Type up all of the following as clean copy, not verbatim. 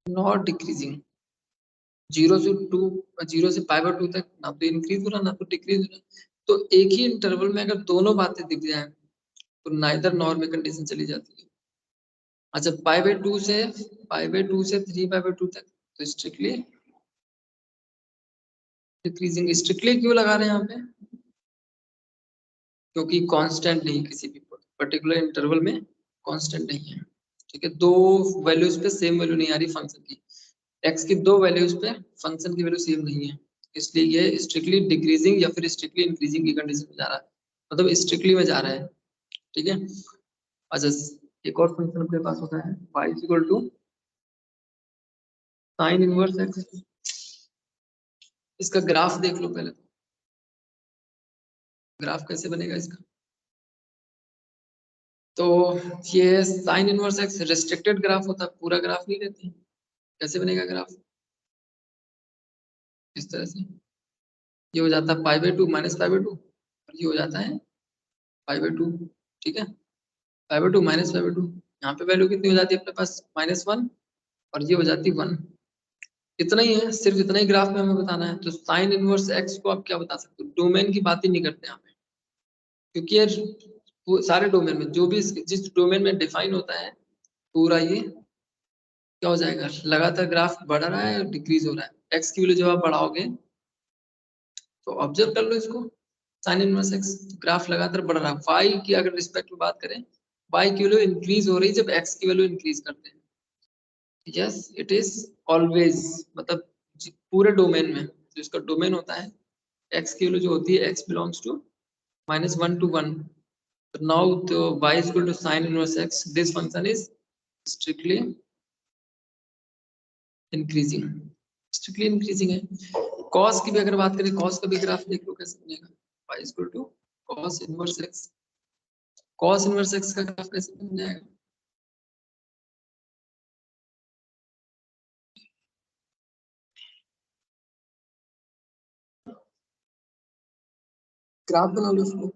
Not decreasing. 0 से 2, 0 से π/2 तक ना तो इंक्रीज हो रहा ना तो डिक्रीज हो रहा। तो एक ही इंटरवल में अगर दोनों बातें दिख जाए तो नाइदर नॉर में कंडीशन चली जाती है। अच्छा π/2 से 3π/2 तक तो स्ट्रिक्टली डिक्रीजिंग। स्ट्रिक्टली क्यों लगा रहे हैं यहाँ पे? क्योंकि कांस्टेंट नहीं, किसी भी पर्टिकुलर इंटरवल में कांस्टेंट नहीं है। ठीक है, दो वैल्यूज पे सेम वैल्यू नहीं आ रही फंक्शन की। एक्स की दो वैल्यूज पे फंक्शन की वैल्यू सेम नहीं है, इसलिए ये स्ट्रिक्टली डिक्रीजिंग या फिर स्ट्रिक्टली इंक्रीजिंग की कंडीशन में जा रहा है, मतलब स्ट्रिक्टली में जा रहा है। ठीक है। अच्छा एक और फंक्शन अपने पास होता है y equal to sine inverse x. इसका ग्राफ देख लो पहले। ग्राफ कैसे बनेगा इसका? तो ये sine inverse x restricted graph होता है, पूरा ग्राफ नहीं लेते। कैसे बनेगा ग्राफ? इस तरह से ये हो जाता है π/2 -π/2 और ये हो जाता है π/2। ठीक है, π/2 -π/2। यहाँ पे वैल्यू कितनी हो जाती है अपने पास? -1 और ये हो जाती है 1। इतना ही है, सिर्फ इतना ही ग्राफ में हमें बताना है। तो साइन इनवर्स एक्स को आप क्या बता सकते हो? डोमेन की बात ही नहीं करते यहाँ पे, क्योंकि ये वो सारे डोमेन में जो भी जिस डोमेन में डिफाइन होता है पूरा ये क्या हो जाएगा? लगातार ग्राफ बढ़ रहा है और डिक्रीज हो रहा है। एक्स की वैल्यू जब आप बढ़ाओगे तो ऑब्जर्व कर लो इसको, साइन इनवर्स एक्स ग्राफ लगातार बढ़ रहा है। वाई की अगर रिस्पेक्ट में बात करें, वाई की वैल्यू इंक्रीज हो रही है जब एक्स की वैल्यू इंक्रीज करते हैं। यस इट इज ऑलवेज, मतलब पूरे डोमेन में जो इसका डोमेन होता है, एक्स की वैल्यू जो होती है x belongs to -1 to 1। now the y is equal to sin inverse x, this function is strictly increasing, strictly increasing है। cos की भी अगर बात करें, cos का भी ग्राफ देख लो कैसे बनेगा। y is equal to cos inverse x, cos inverse x का ग्राफ कैसे बन जाएगा? ग्राफ बना लो इसको,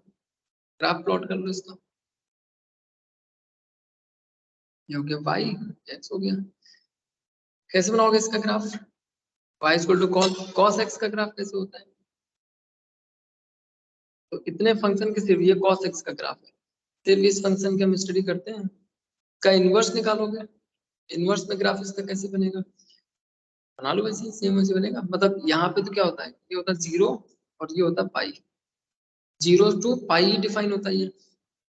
ग्राफ प्लॉट कर लो इसका। ये हो गया y, x हो गया। कैसे बनाओगे इसका graph? y is equal to cos x का ग्राफ कैसे होता है? तो इतने फंक्शन के सिर्फ ये cos x का ग्राफ है, सिर्फ इस फंक्शन की हम स्टडी करते हैं। का इनवर्स निकालोगे, इनवर्स में ग्राफ इसका कैसे बनेगा? बना लो वैसे ही, सेम वैसे बनेगा। मतलब यहाँ पे तो क्या होता है, ये होता है 0 और ये होता है पाई। 0 to पाई डिफाइन होता है ये,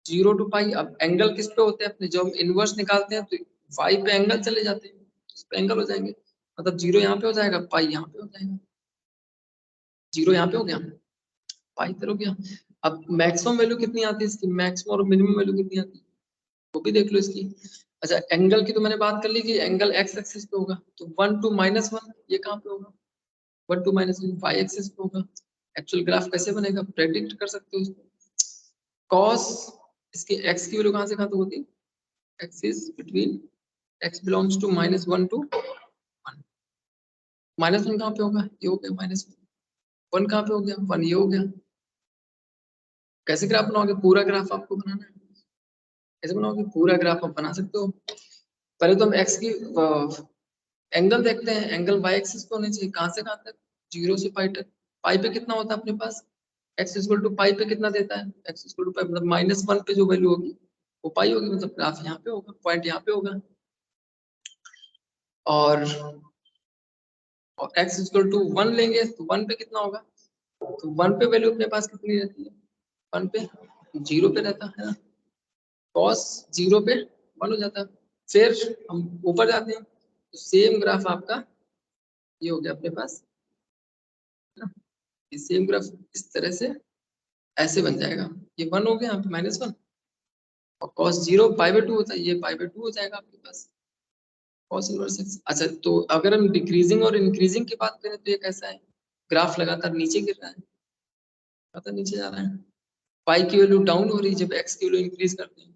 0 to पाई। अब एंगल किस पे होते हैं अपने? जब हम इनवर्स निकालते हैं तो वाई पे एंगल चले जाते हैं, इस पे एंगल हो जाएंगे। मतलब 0 यहाँ पे हो जाएगा, पाई यहाँ पे हो जाएगा। 0 यहाँ पे हो गया, पाई इधर हो गया। अब मैक्सिमम वैल्यू कितनी आती है इसकी? मैक्सिमम और मिनिमम वैल्यू कितनी आती है वो भी देख लो इसकी। अच्छा एंगल की तो मैंने बात कर ली कि एंगल एक्स एक्सिस पे होगा, तो 1 to -1 ये कहाँ पे होगा? 1 to -1 वाई एक्सिस पे होगा। एक्चुअल ग्राफ कैसे बनेगा प्रेडिक्ट कर सकते हो इसको। कॉस इसकी एक्स की वैल्यू कहाँ से कहाँ तक होती है? Axis between x belongs to -1 to 1। -1 कहाँ पे होगा? ये हो गया -1। 1 कहाँ पे हो गया? 1 ये हो गया। कैसे ग्राफ बनाओगे? पूरा ग्राफ आपको बनाना है। कैसे बनाओगे? पूरा ग्राफ आप बना सकते हो। पहले तो हम एक्स की एंगल देखते हैं, एंगल वाई एक्सिस पे होने चाहिए। कहाँ से कहाँ तक? 0 से पाई तक। पाई पे कितना होता है अपने पास? एक्स इक्वल टू पाई पे कितना देता है? एक्स इक्वल टू पाई मतलब -1 पे जो वैल्यू होगी वो पाई होगी, मतलब ग्राफ यहाँ पे होगा, पॉइंट यहाँ पे होगा। और एक्स इक्वल टू 1 लेंगे तो 1 पे कितना होगा? तो 1 पे वैल्यू अपने पास कितनी रहती है? 1 पे 0 पे रहता है ना, कॉस 0 पे 1 हो जाता है। फिर हम ऊपर जाते हैं तो सेम ग्राफ आपका ये हो गया अपने पास, है ना? ये सेम ग्राफ इस तरह से ऐसे बन जाएगा। ये 1 हो गया यहाँ पे -1 और cos 0 π/2 होता है, ये π/2 हो जाएगा आपके पास cos इनवर्स x। अच्छा तो अगर हम डिक्रीजिंग और इंक्रीजिंग की बात करें तो ये कैसा है? ग्राफ लगातार नीचे गिर रहा है, लगातार नीचे जा रहा है। पाई की वैल्यू डाउन हो रही है जब x की वैल्यू इंक्रीज करते हैं।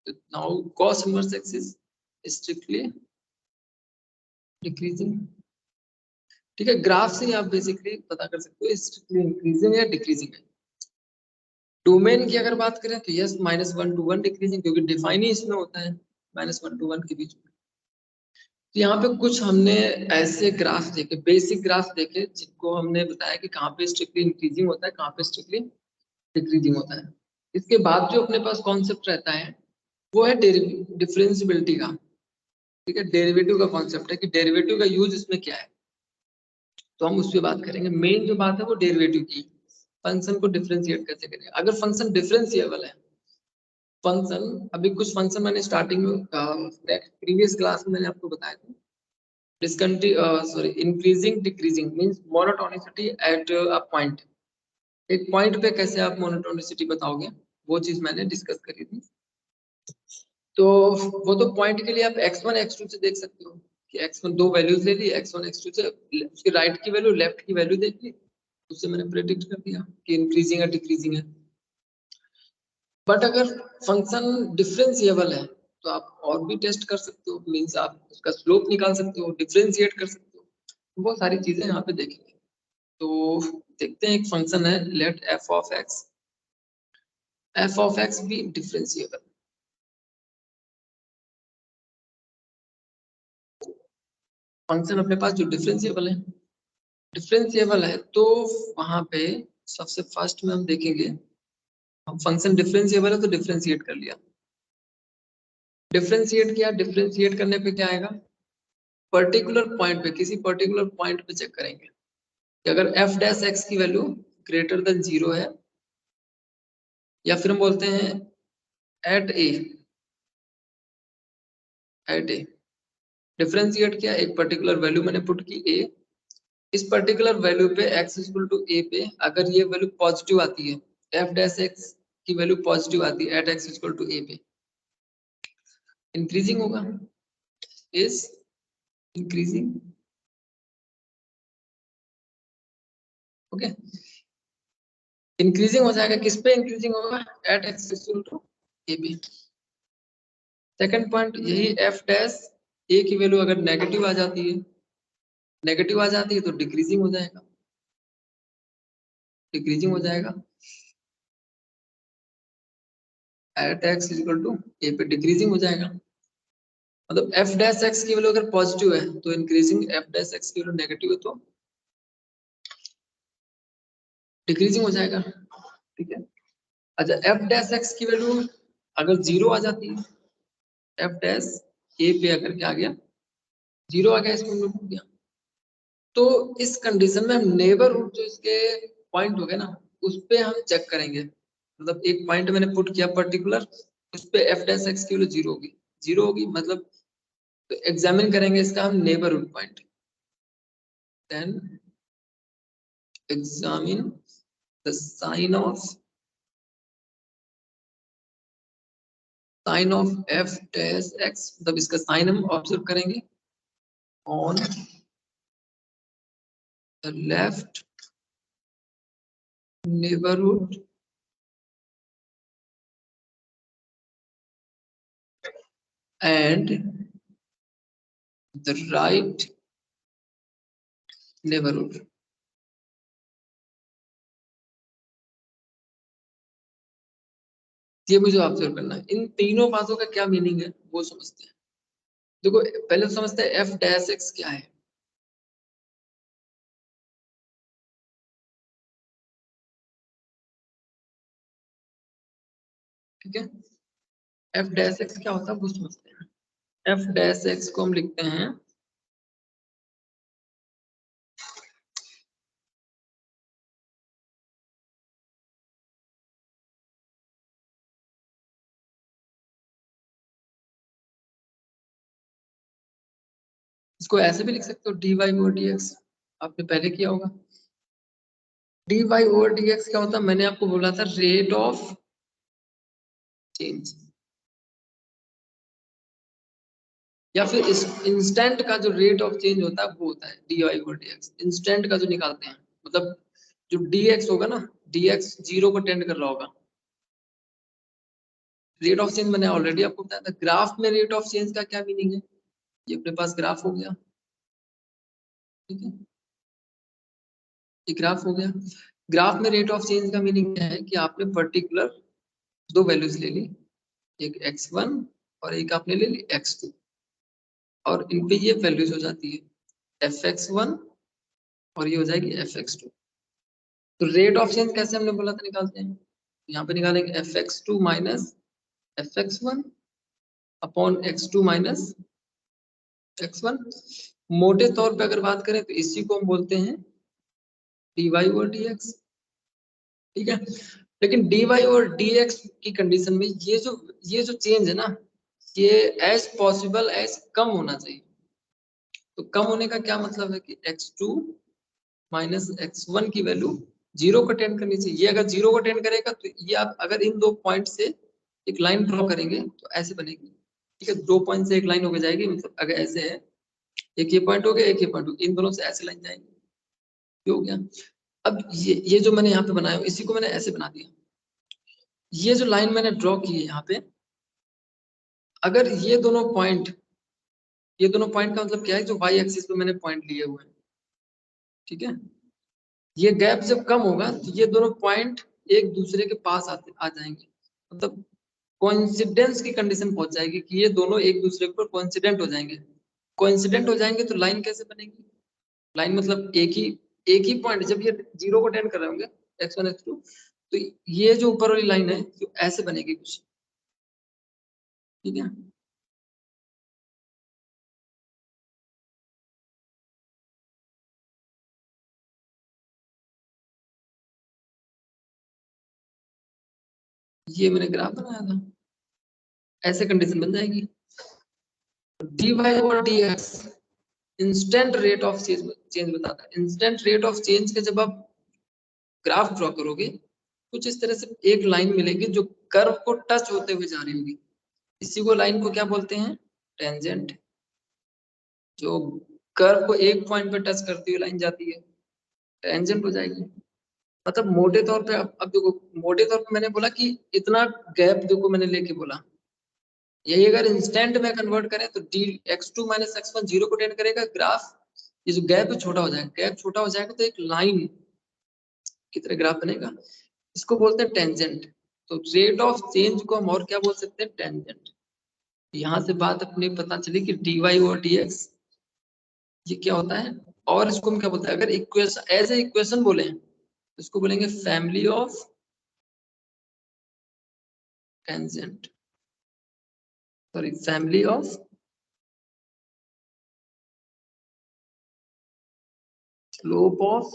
तो now cos inverse x is strictly decreasing. ठीक है, ग्राफ से आप बेसिकली पता कर सकते हो स्ट्रिक्टली इंक्रीजिंग या डिक्रीजिंग है। डोमेन की अगर बात करें तो यस -1 to 1 डिक्रीजिंग, क्योंकि डिफाइन ही इसमें होता है -1 to 1 के बीच में। तो यहाँ पे कुछ हमने ऐसे ग्राफ देखे, बेसिक ग्राफ देखे, जिनको हमने बताया कि कहाँ पे स्ट्रिक्टली इंक्रीजिंग होता है, कहाँ पे स्ट्रिक्टली डिक्रीजिंग होता है। इसके बाद जो अपने पास कॉन्सेप्ट रहता है वो है डिफरेंशियबिलिटी का। ठीक है, डेरिवेटिव का कॉन्सेप्ट है कि डेरिवेटिव का यूज इसमें क्या है, तो हम उस पर बात करेंगे। मेन जो बात है वो डेरिवेटिव की, फंक्शन को डिफरेंशिएट कैसे करें। अगर फंक्शन डिफरेंशिएबल है, फंक्शन, अभी कुछ फंक्शन मैंने स्टार्टिंग में प्रीवियस क्लास में मैंने आपको बताया था, increasing decreasing means monotonicity at a point. एक पॉइंट पे कैसे आप मोनोटोनिसिटी बताओगे, वो चीज मैंने डिस्कस करी थी। तो वो तो पॉइंट के लिए आप x1 x2 से देख सकते हो कि x1 दो वैल्यूज ले ली, x1 x2 से उसकी राइट की वैल्यू लेफ्ट की वैल्यू देख ली, उससे मैंने प्रेडिक्ट कर दिया कि इंक्रीजिंग है डिक्रीजिंग है। बट अगर फंक्शन डिफरेंशिएबल है तो आप और भी टेस्ट कर सकते हो, मींस आप उसका स्लोप निकाल सकते हो, डिफरेंशिएट कर सकते हो, बहुत सारी चीजें यहाँ पे देखेंगे। तो देखते हैं, एक फंक्शन है लेट एफ ऑफ एक्स भी डिफरेंशिएबल। फंक्शन अपने पास जो डिफरेंशिएबल है तो वहां पे सबसे फर्स्ट में हम देखेंगे, हम फंक्शन डिफरेंशिएबल है तो डिफरेंशिएट कर लिया, डिफरेंशिएट किया, डिफरेंशिएट करने पे क्या आएगा, पर्टिकुलर पॉइंट पे, किसी पर्टिकुलर पॉइंट पे चेक करेंगे कि अगर एफ डैश एक्स की वैल्यू ग्रेटर देन 0 है, या फिर हम बोलते हैं एट ए, डिफरेंशिएट किया, एक पर्टिकुलर वैल्यू मैंने पुट की ए, इस पर्टिकुलर वैल्यू पे x इक्वल टू ए पे अगर ये वैल्यू पॉजिटिव आती है, एफ डैश एक्स की वैल्यू पॉजिटिव आती है एट x इक्वल टू ए पे, इंक्रीजिंग होगा, इज इंक्रीजिंग। ओके, इंक्रीजिंग हो जाएगा, किस पे इंक्रीजिंग होगा, एट x इक्वल टू ए पे। सेकंड पॉइंट यही एफ डैश ए की वैल्यू अगर नेगेटिव आ जाती है, नेगेटिव आ जाती है तो डिक्रीजिंग हो जाएगा, डिक्रीजिंग हो जाएगा, एट x इक्वल टू ए पे डिक्रीजिंग हो जाएगा। मतलब एफ डैश एक्स की वैल्यू अगर पॉजिटिव है तो इंक्रीजिंग, एफ डैश एक्स की वैल्यू नेगेटिव है तो डिक्रीजिंग हो जाएगा। ठीक है, अच्छा एफ डैश एक्स की वैल्यू अगर 0 आ जाती है, एफ डैश ए पे अगर क्या आ गया, 0 आ गया, इसमें हमने पूछ दिया, तो इस कंडीशन में हम नेबरहुड जो इसके पॉइंट हो गए ना, उस पे हम चेक करेंगे। मतलब एक पॉइंट मैंने पुट किया पर्टिकुलर, उस पे एफ डैश एक्स की वैल्यू 0 होगी, 0 होगी मतलब, तो एग्जामिन करेंगे इसका हम neighbourhood point, then examine the sign of f dash x, मतलब इसका साइन हम ऑब्जर्व करेंगे on the left neighbourhood and the right neighbourhood. ये मुझे ऑब्जर्व करना है, इन तीनों बातों का क्या मीनिंग है वो समझते हैं। देखो पहले तो समझते हैं एफ डैश एक्स क्या है। ठीक है, एफ डैश एक्स क्या होता है वो समझते हैं। एफ डैश एक्स को हम लिखते हैं, इसको ऐसे भी लिख सकते हो d y over d x, आपने पहले किया होगा। D y over d x क्या होता है, मैंने आपको बोला था रेट ऑफ चेंज, या फिर इंस्टेंट का जो रेट ऑफ चेंज होता है वो होता है d y over d x, instant का जो निकालते हैं, मतलब जो डी एक्स होगा ना, डी एक्स 0 को टेंड कर रहा होगा। रेट ऑफ चेंज मैंने ऑलरेडी आपको बताया था। ग्राफ में रेट ऑफ चेंज का क्या मीनिंग है, ये अपने पास ग्राफ हो गया। ठीक है, ये ग्राफ हो गया। ग्राफ में रेट ऑफ चेंज का मीनिंग क्या है कि आपने पर्टिकुलर दो वैल्यूज ले ली, एक x1 और एक आपने ले ली x2। और इन पे ये वैल्यूज हो जाती है fx1 और ये हो जाएगी fx2। तो रेट ऑफ चेंज कैसे हमने बोला था निकालते हैं, यहाँ पे निकालेंगे fx2 minus fx1 upon x2 minus x1। मोटे तौर पे अगर बात करें तो इसी को हम बोलते हैं dy और dx, ठीक है। लेकिन dy और dx की कंडीशन में ये जो चेंज है ना, ये एज पॉसिबल एज कम होना चाहिए। तो कम होने का क्या मतलब है कि x2 माइनस x1 की वैल्यू 0 को टेंड करनी चाहिए। ये अगर 0 को टेंड करेगा तो ये आप अगर इन दो पॉइंट से एक लाइन ड्रॉ करेंगे तो ऐसे बनेगी, ठीक है। 2 पॉइंट से एक लाइन होकर जाएगी, मतलब अगर ऐसे है, एक ये पॉइंट हो गया, एक ये पॉइंट हो गया, इन दोनों से ऐसे लाइन जाएंगे, ये हो गया। अब ये जो मैंने यहाँ पे बनाया इसी को मैंने ऐसे बना दिया। ये जो लाइन मैंने ड्रॉ की है यहाँ पे, अगर ये दोनों पॉइंट का मतलब क्या है, जो y एक्सिस पे मैंने पॉइंट लिए हुए हैं, ठीक है। ये गैप जब कम होगा तो ये दोनों पॉइंट एक दूसरे के पास आ जाएंगे, मतलब कोइंसिडेंस की कंडीशन पहुंच जाएगी कि ये दोनों एक दूसरे के ऊपर कोइंसिडेंट हो जाएंगे। कोइंसिडेंट हो जाएंगे तो लाइन कैसे बनेगी, लाइन मतलब एक ही पॉइंट जब ये 0 को टेंड कर रहे होंगे x1 x2, तो ये जो ऊपर वाली लाइन है जो ऐसे बनेगी कुछ, ठीक है। ये मैंने ग्राफ बनाया था, ऐसे कंडीशन बन जाएगी। dy और dx instant rate of change बताता है। इंस्टेंट रेट ऑफ चेंज के जब आप ग्राफ ड्रॉ करोगे कुछ इस तरह से एक लाइन मिलेगी जो कर्व को टच होते हुए जा रही होगी, इसी को लाइन को क्या बोलते हैं, टेंजेंट। जो कर्व को एक पॉइंट पे टच करती हुई लाइन जाती है टेंजेंट हो जाएगी। मतलब मोटे तौर पे अब देखो, मोटे तौर पे मैंने बोला कि इतना गैप देखो मैंने लेके बोला, यही अगर इंस्टेंट में कन्वर्ट करें तो डी x2 माइनस x1 0 को टेंड करेगा, ग्राफ ये जो गैप है छोटा हो जाएगा, गैप छोटा हो जाएगा तो एक लाइन की तरह ग्राफ बनेगा, इसको बोलते हैं टेंजेंट। तो रेट ऑफ चेंज को हम और क्या बोल सकते हैं, टेंजेंट। यहाँ से बात अपनी पता चली कि dy और dx ये क्या होता है, और इसको हम क्या बोलते हैं, अगर इक्वेशन एज ए इक्वेशन बोले तो इसको बोलेंगे family of tangent, sorry family of slope of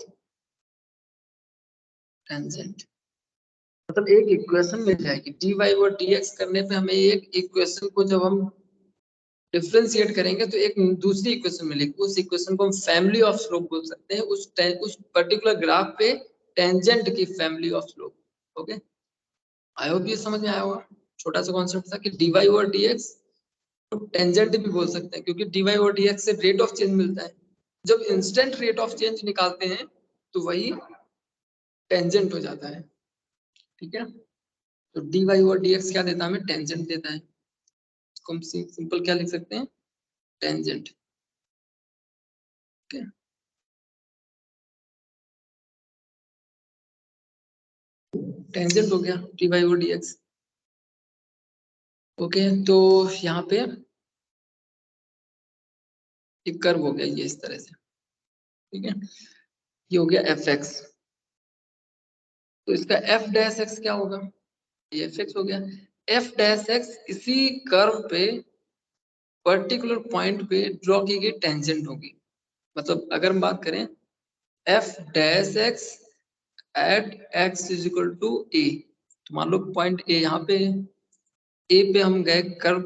tangent. मतलब एक इक्वेशन मिल जाएगी dy और dx करने पे हमें एक इक्वेशन को जब हम डिफरेंशिएट करेंगे तो एक दूसरी इक्वेशन मिलेगी, उस इक्वेशन को हम फैमिली ऑफ स्लोप बोल सकते हैं, उस पर्टिकुलर ग्राफ पे टेंजेंट की family of slope. Okay, I hope ये समझ में आया होगा। छोटा सा कॉन्सेप्ट था कि dy और dx तो टेंजेंट भी बोल सकते हैं क्योंकि dy और dx से रेट ऑफ चेंज मिलता है। जब इंस्टेंट रेट ऑफ चेंज निकालते हैं तो वही टेंजेंट हो जाता है, ठीक है। तो dy और dx क्या देता है हमें, टेंजेंट देता है। इसको हम सिंपल क्या लिख सकते हैं, टेंजेंट। ओके, टेंजेंट हो गया dy और dx। ओके, तो यहाँ पे एक कर्व हो गया ये इस तरह से, ठीक है। ये हो गया fx, तो इसका f डैश x क्या होगा, ये fx हो गया। f डैश x इसी कर्व पे पर्टिकुलर पॉइंट पे ड्रॉ की गई टेंजेंट होगी। मतलब अगर हम बात करें f dash x at x is equal to a, तो मान लो पॉइंट a यहाँ पे है, a पे हम गए कर्व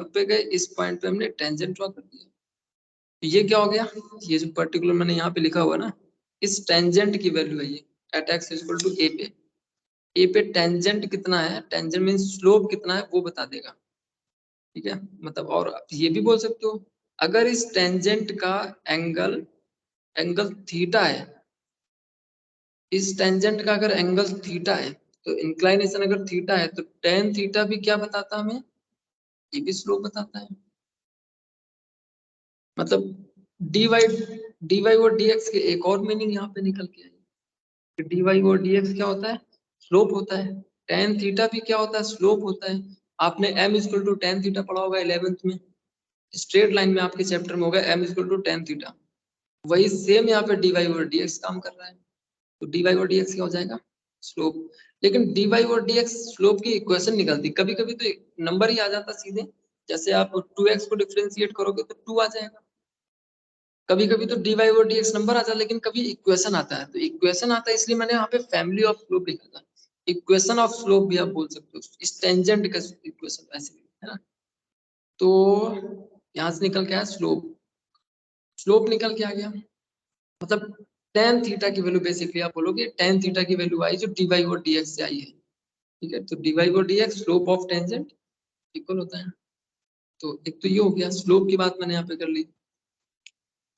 पे गए, इस पॉइंट पे हमने टेंजेंट ड्रॉ कर दिया। तो ये क्या हो गया, ये जो पर्टिकुलर मैंने यहाँ पे लिखा हुआ ना, इस टेंजेंट की वैल्यू है ये at x is equal to a पे। a पे टेंजेंट कितना है, टेंजेंट मीन स्लोप कितना है वो बता देगा, ठीक है। मतलब और ये भी बोल सकते हो अगर इस टेंजेंट का एंगल एंगल थीटा है, इस टेंजेंट का अगर एंगल थीटा है तो इंक्लाइनेशन अगर थीटा है तो टेन थीटा भी क्या बताता है हमें, ये भी स्लोप बताता है। मतलब dy और dx के एक और मीनिंग यहाँ पे निकल के आई, dy और dx क्या होता है, स्लोप होता है। टेन थीटा भी क्या होता है, स्लोप होता है। आपने m equal to tan theta पढ़ा होगा 11th में, स्ट्रेट लाइन में आपके चैप्टर में होगा m equal to tan theta, वही सेम यहाँ पे dy ओवर dx काम कर रहा है, तो dy ओवर dx क्या हो जाएगा स्लोप। लेकिन dy ओवर dx स्लोप की इक्वेशन निकलती, कभी कभी तो नंबर ही आ जाता सीधे, जैसे आप 2x को डिफरेंशिएट करोगे तो 2 आ जाएगा, कभी कभी तो dy ओवर dx नंबर आता है, लेकिन कभी इक्वेशन आता है, तो इक्वेशन आता है इसलिए मैंने यहाँ पे फैमिली ऑफ स्लोप लिखा था, इक्वेशन ऑफ स्लोप भी आप बोल सकते हो, इस टेंजेंट का इक्वेशन ऐसे है ना। तो यहाँ से निकल के आया स्लोप, स्लोप निकल के आ गया, मतलब tan थीटा की वैल्यू बेसिकली आप बोलोगे tan थीटा की वैल्यू आई जो dy ओवर dx से आई है, ठीक है। तो dy over dx slope of tangent equal होता है। तो एक तो ये हो गया, स्लोप की बात मैंने यहाँ पे कर ली।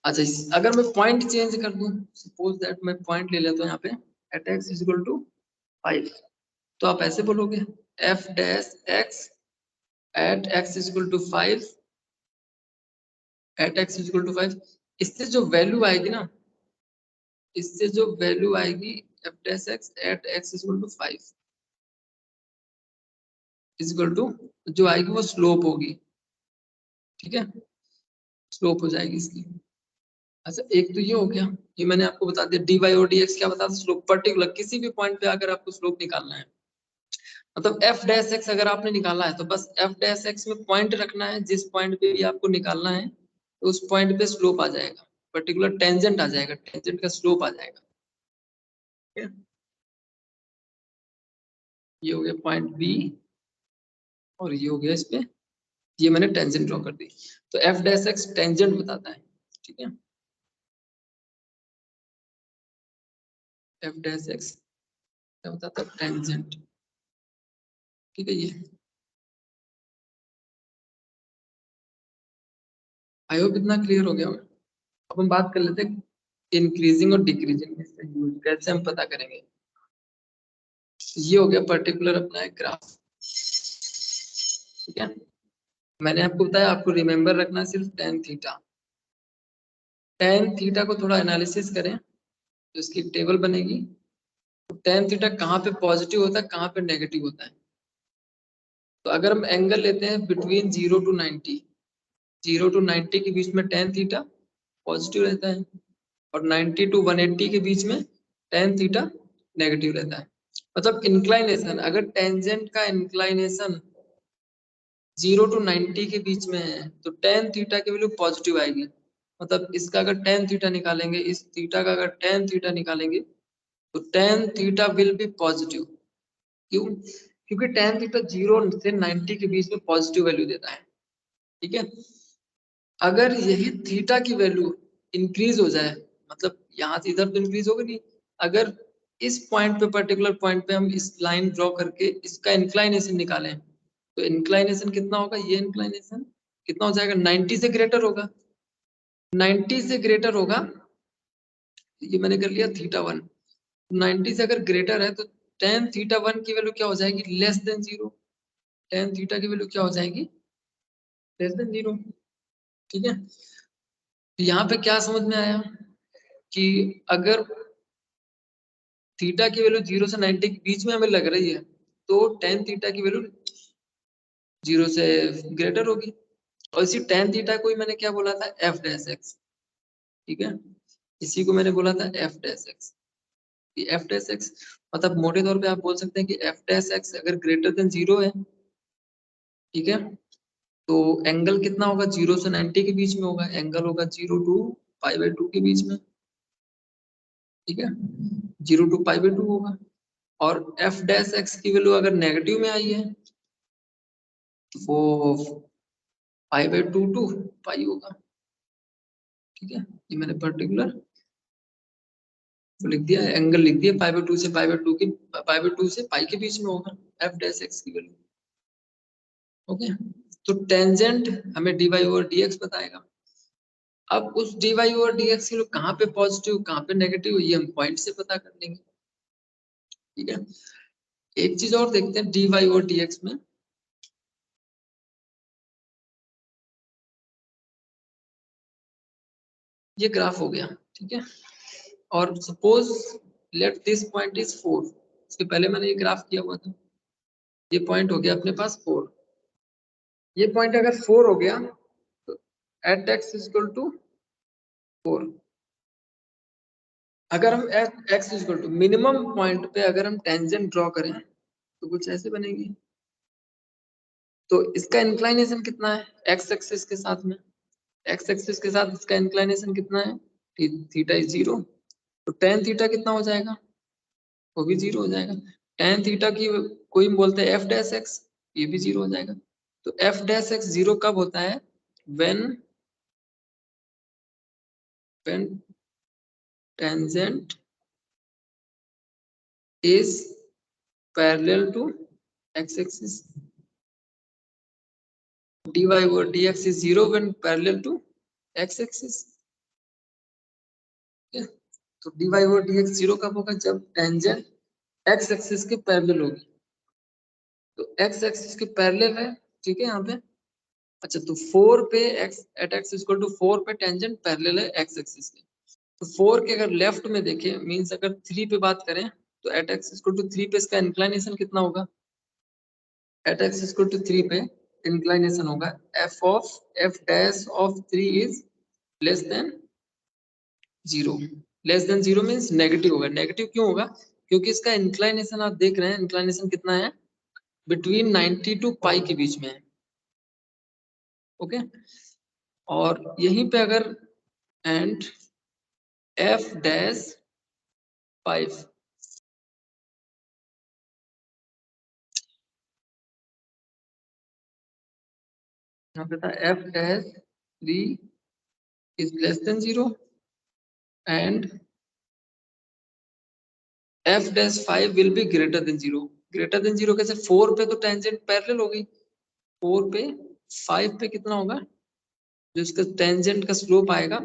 अच्छा, अगर मैं पॉइंट चेंज कर दूं, सपोज दैट मैं पॉइंट ले लेता हूँ यहाँ पे एट x इक्वल टू 5, तो आप ऐसे बोलोगे f dash x at x equal to 5 at x equal to 5, इससे जो वैल्यू आएगी ना, इससे जो वैल्यू आएगी f dash x at x equal to 5 equal to जो आएगी वो स्लोप होगी, ठीक है, स्लोप हो जाएगी इसकी। अच्छा, एक तो ये हो गया, ये मैंने आपको बता दिया dy और dx क्या बता, स्लोप पर्टिकुलर किसी भी पॉइंट पे अगर आपको स्लोप निकालना है, मतलब f डैश x अगर आपने निकाला है तो बस f डैश x में पॉइंट रखना है, जिस पॉइंट पे भी आपको निकालना है तो उस पॉइंट पे स्लोप आ जाएगा, पर्टिकुलर टेंजेंट आ जाएगा, टेंजेंट का स्लोप आ जाएगा, ठीक है। ये हो गया पॉइंट बी, और ये हो गया इस पे, ये मैंने टेंजेंट ड्रॉ कर दी, तो f डैश x टेंजेंट बताता है, ठीक है, f डैश x क्या बताता है टेंजेंट, ठीक है। ये आई होप इतना क्लियर हो गया होगा। अब हम बात कर लेते हैं इंक्रीजिंग और डिक्रीजिंग कैसे हम पता करेंगे। ये हो गया पर्टिकुलर अपना एक ग्राफ, ठीक है। मैंने आपको बताया आपको रिमेम्बर रखना सिर्फ tan थीटा, tan थीटा को थोड़ा एनालिसिस करें तो इसकी टेबल बनेगी, तो tan थीटा कहाँ पे पॉजिटिव होता है कहाँ पे नेगेटिव होता है। तो अगर हम एंगल लेते हैं बिटवीन 0 to 90, 0 to 90 के बीच में tan थीटा पॉजिटिव रहता है, और 90 to 180 के बीच में tan थीटा नेगेटिव रहता है। मतलब इंक्लाइनेशन, अगर टेंजेंट का इंक्लाइनेशन 0 to 90 के बीच में है तो tan थीटा की वैल्यू पॉजिटिव आएगी, मतलब इसका अगर tan थीटा निकालेंगे, इस थीटा का अगर tan थीटा निकालेंगे तो tan theta will be positive. क्यों? क्योंकि tan थीटा 0 से 90 के बीच में पॉजिटिव वैल्यू देता है, ठीक है। अगर यही थीटा की वैल्यू इंक्रीज हो जाए, मतलब यहाँ से इधर तो इंक्रीज होगा नहीं, अगर इस पॉइंट पे पर्टिकुलर पॉइंट पे हम इस लाइन ड्रॉ करके इसका इंक्लाइनेशन निकालें, तो इंक्लाइनेशन कितना होगा, ये इंक्लाइनेशन कितना हो जाएगा 90 से ग्रेटर होगा, 90 से ग्रेटर होगा, ये मैंने कर लिया थीटा 1, 90 से अगर ग्रेटर है तो tan थीटा 1 की वैल्यू क्या हो जाएगी लेस देन 0, tan थीटा की वैल्यू क्या हो जाएगी लेस देन 0, ठीक है। तो यहाँ पे क्या समझ में आया कि अगर थीटा की वैल्यू 0 से 90 के बीच में हमें लग रही है तो tan थीटा की वैल्यू 0 से ग्रेटर होगी, और इसी tan थीटा को ही मैंने क्या बोला था f डैश x, ठीक है, इसी को मैंने बोला था f dash x, f dash x मतलब मोटे तौर पे आप बोल सकते हैं कि f डैश x अगर ग्रेटर देन 0 है, ठीक है, तो एंगल कितना होगा 0 से 90 के बीच में होगा, एंगल होगा 0 to π/2 के बीच में, ठीक है, 0 to π/2 होगा। और f डैश x की वैल्यू अगर नेगेटिव में आई है तो वो π/2 टू पाई होगा, ठीक है। ये मैंने पर्टिकुलर लिख दिया, एंगल लिख दिया π/2 से π/2 की, π/2 से पाई के बीच में होगा f डैश x की वैल्यू, ओके। तो टेंजेंट हमें dy ओवर dx बताएगा। अब उस dy ओवर dx की लोग कहाँ पे पॉजिटिव कहाँ पे नेगेटिव, ये हम पॉइंट से पता कर लेंगे, ठीक है। एक चीज और देखते हैं dy ओवर dx में, ये ग्राफ हो गया, ठीक है, और suppose let this point is 4, इसके पहले मैंने ये ग्राफ किया हुआ था, ये पॉइंट हो गया अपने पास 4, ये पॉइंट अगर 4 हो गया एट एक्स इक्वल टू 4। अगर हम at x equal to minimum point पे अगर हम टेंजेंट ड्रॉ करें तो कुछ ऐसे बनेगी। तो इसका इंक्लाइनेशन कितना है एक्स एक्सिस के साथ में, एक्स एक्सिस के साथ इसका इंक्लाइनेशन कितना है, थीटा इज 0। तो टेन थीटा कितना हो जाएगा, वो भी 0 हो जाएगा। टेन थीटा की कोई बोलते हैं एफ डैश एक्स, ये भी 0 हो जाएगा। तो एफ डैश एक्स 0 कब होता है, when tangent is parallel to x axis, dy over dx is 0 when parallel to x axis। तो dy over dx 0 कब होगा, जब टेंजेंट x एक्सिस के पैरेलल होगी। तो x एक्सिस के पैरेलल है, ठीक है यहाँ पे। अच्छा तो 4 पे x at x equal to 4 पे टेंजेंट पैरेलल है x एक्सिस के। तो 4 के अगर लेफ्ट में देखें, मींस अगर 3 पे बात करें तो एट x इक्वल टू 3 पे इसका इंक्लाइनेशन कितना होगा, एट x इक्वल टू 3 पे इंक्लाइनेशन होगा f dash of 3 is less than 0। Less than 0 means negative होगा। नेगेटिव क्यों होगा, क्योंकि इसका इंक्लाइनेशन आप देख रहे हैं, इंक्लाइनेशन कितना है, बिटवीन 90 टू पाई के बीच में है। ओके, और यहीं पे अगर एंड f डैश 5 यहाँ पे था f dash 3 is less than 0 and f dash 5 will be greater than 0। Greater than 0 कैसे, 4 पे तो टेंजेंट पैरेलल हो गई, 4 पे 5 पे कितना होगा, जो इसका टेंजेंट का स्लोप आएगा,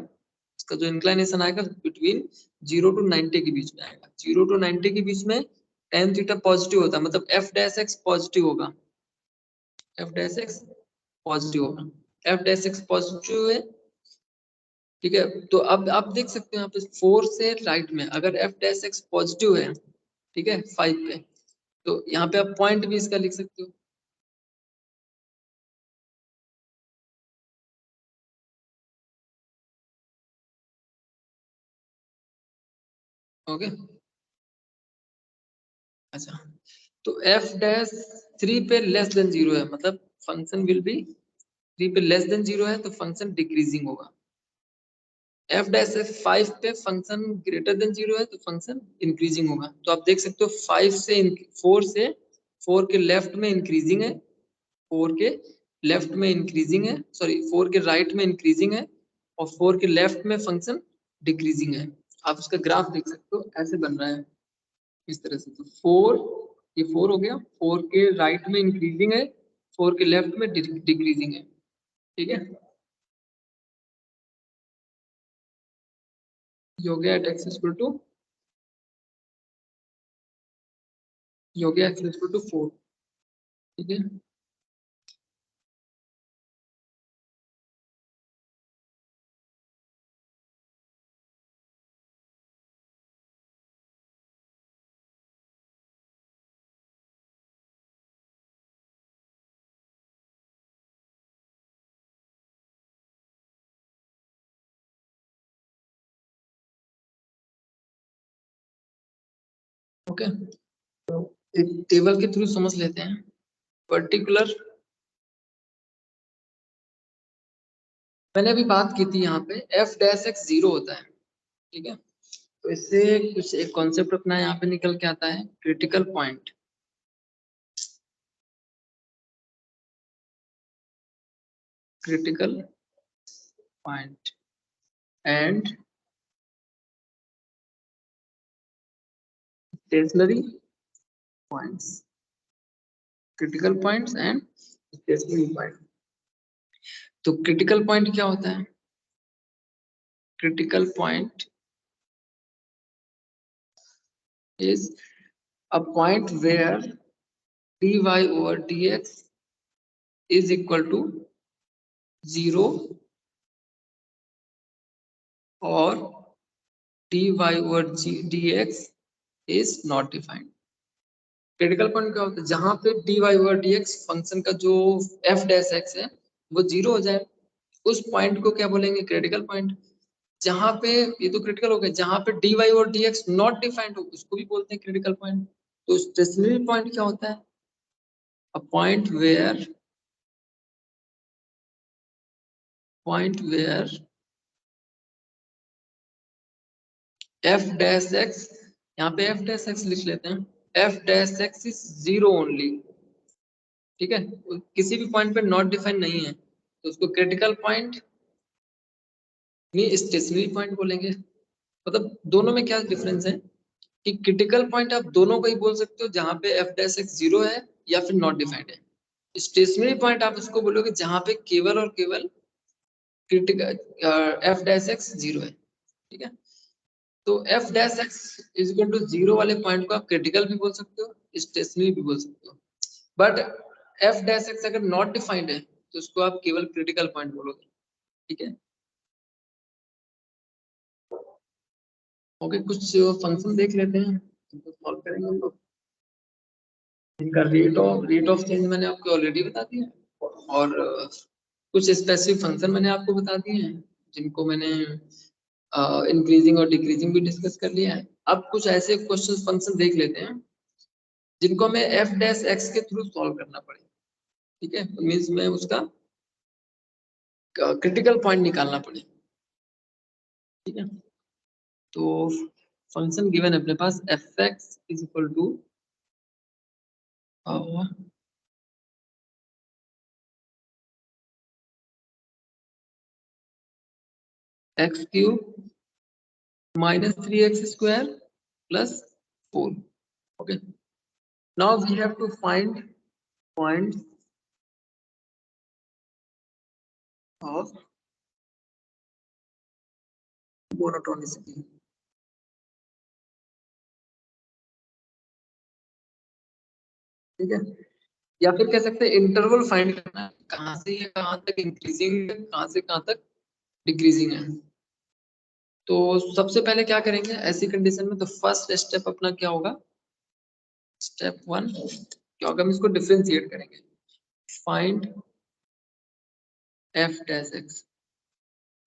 इसका जो इंक्लाइनेशन आएगा बिटवीन 0 टू 90 के बीच में आएगा। 0 टू 90 के बीच में tan थीटा पॉजिटिव होता है, मतलब f डैश x पॉजिटिव होगा, f डैश x पॉजिटिव होगा, f डैश x पॉजिटिव है, ठीक है। तो अब आप देख सकते हो यहाँ पे 4 से राइट में अगर f डैश x पॉजिटिव है, ठीक है 5 पे, तो यहाँ पे आप पॉइंट भी इसका लिख सकते हो। ओके, अच्छा तो f डैश 3 पे लेस देन 0 है, मतलब फंक्शन विल बी 3 पे लेस देन 0 है तो फंक्शन डिक्रीजिंग होगा। f डैश 5 पे फंक्शन ग्रेटर देन 0 है तो फंक्शन इंक्रीजिंग होगा। तो आप देख सकते हो 5 से 4 से 4 के लेफ्ट में इंक्रीजिंग है, 4 के लेफ्ट में इंक्रीजिंग है, सॉरी 4 के राइट में इंक्रीजिंग है, और 4 के लेफ्ट में फंक्शन डिक्रीजिंग है। आप उसका ग्राफ देख सकते हो, ऐसे बन रहा है इस तरह से। तो 4, ये 4 हो गया, 4 के राइट में इंक्रीजिंग है, 4 के लेफ्ट में डिक्रीजिंग है, ठीक है। ये हो गया एट एक्स इक्वल टू, ये हो गया एक्स इक्वल टू 4, ठीक है। ओके, तो एक टेबल के थ्रू समझ लेते हैं। पर्टिकुलर, मैंने अभी बात की थी यहाँ पे एफ डैश एक्स 0 होता है, ठीक है। तो इससे कुछ एक कॉन्सेप्ट अपना यहाँ पे निकल के आता है, critical point. Critical point and stationary points, critical points and stationary point. तो क्रिटिकल पॉइंट क्या होता है, critical point is a point where dy over dx is equal to 0 और dy over dx is not defined। Critical point क्या होता है, जहां पे dy over dx फंक्शन का जो f डैश x है वो 0 हो जाए, उस पॉइंट को क्या बोलेंगे, क्रिटिकल पॉइंट। जहां पे ये तो क्रिटिकल हो गया, जहां पे dy और dx नॉट डिफाइंड हो उसको भी बोलते हैं क्रिटिकल पॉइंट। तो स्टेशनरी पॉइंट क्या होता है, a point where f dash x, यहाँ पे f डैश x लिख लेते हैं, f dash x is 0 only, ठीक है, किसी भी पॉइंट पे नॉट डिफाइंड नहीं है तो उसको क्रिटिकल पॉइंट नहीं स्टेशनरी पॉइंट बोलेंगे। मतलब दोनों में क्या डिफरेंस है कि क्रिटिकल पॉइंट आप दोनों को ही बोल सकते हो, जहां पे f डैश x 0 है या फिर नॉट डिफाइंड है। स्टेशनरी पॉइंट आप उसको बोलोगे जहां पे केवल और केवल क्रिटिकल f डैश x 0 है, ठीक है। तो f dash x is equal to 0 वाले पॉइंट को आप क्रिटिकल भी बोल सकते हो, स्टेशनरी भी बोल सकते हो। बट f डैश x अगर नॉट डिफाइंड है तो उसको आप केवल क्रिटिकल पॉइंट बोलोगे, ठीक है। ओके, कुछ फंक्शन देख लेते हैं, इनको सॉल्व करेंगे हम लोग। इनका रेट ऑफ चेंज मैंने आपको ऑलरेडी बता दिया, और कुछ स्पेसिफिक फंक्शन मैंने आपको बता दिए हैं, जिनको मैंने इंक्रीजिंग और डिक्रीजिंग भी डिस्कस कर लिया है। अब कुछ ऐसे क्वेश्चन फंक्शन देख लेते हैं जिनको हमें एफ डैश एक्स के थ्रू सॉल्व करना पड़े, ठीक है, मीन्स में उसका क्रिटिकल पॉइंट निकालना पड़े, ठीक है। तो फंक्शन गिवन है अपने पास f x is equal to x cube minus 3x square plus 4. Okay. Now we have to find points of monotonicity. ठीक है, या फिर कह सकते हैं इंटरवल फाइंड करना है, कहां से ये कहां तक इंक्रीजिंग है, कहां से कहां तक डिक्रीजिंग है। तो सबसे पहले क्या करेंगे ऐसी कंडीशन में, तो फर्स्ट स्टेप अपना क्या होगा, स्टेप वन क्या होगा, हम इसको डिफरेंशिएट करेंगे, फाइंड एफ डैश एक्स,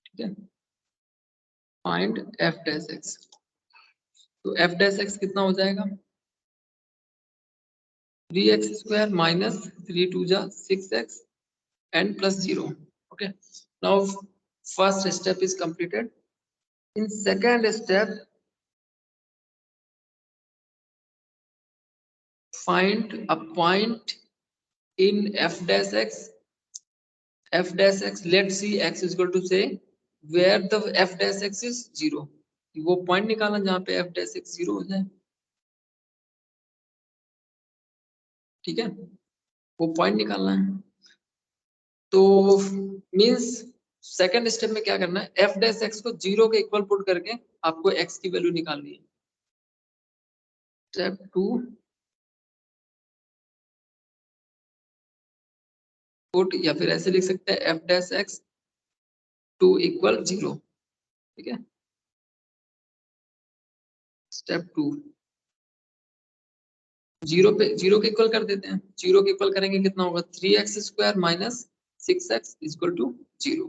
ठीक है, फाइंड एफ डैश एक्स। तो एफ डैश एक्स कितना हो जाएगा, 3x square minus 3 2 जा 6x and plus 0. Okay, now first step is completed. In second step, find a point in f dash x. F dash x, let's see x is equal to say where the f dash x is 0. वो point निकालना जहां पे f dash x 0 हो जाए, ठीक है, वो point निकालना है। तो मींस सेकंड स्टेप में क्या करना है, f डैश x को 0 के इक्वल पुट करके आपको x की वैल्यू निकालनी है। स्टेप टू, पुट, या फिर ऐसे लिख सकते हैं f dash x to equal 0, ठीक है। स्टेप टू, 0 के इक्वल कर देते हैं, 0 के इक्वल करेंगे कितना होगा, 3x square minus 6x equal to 0।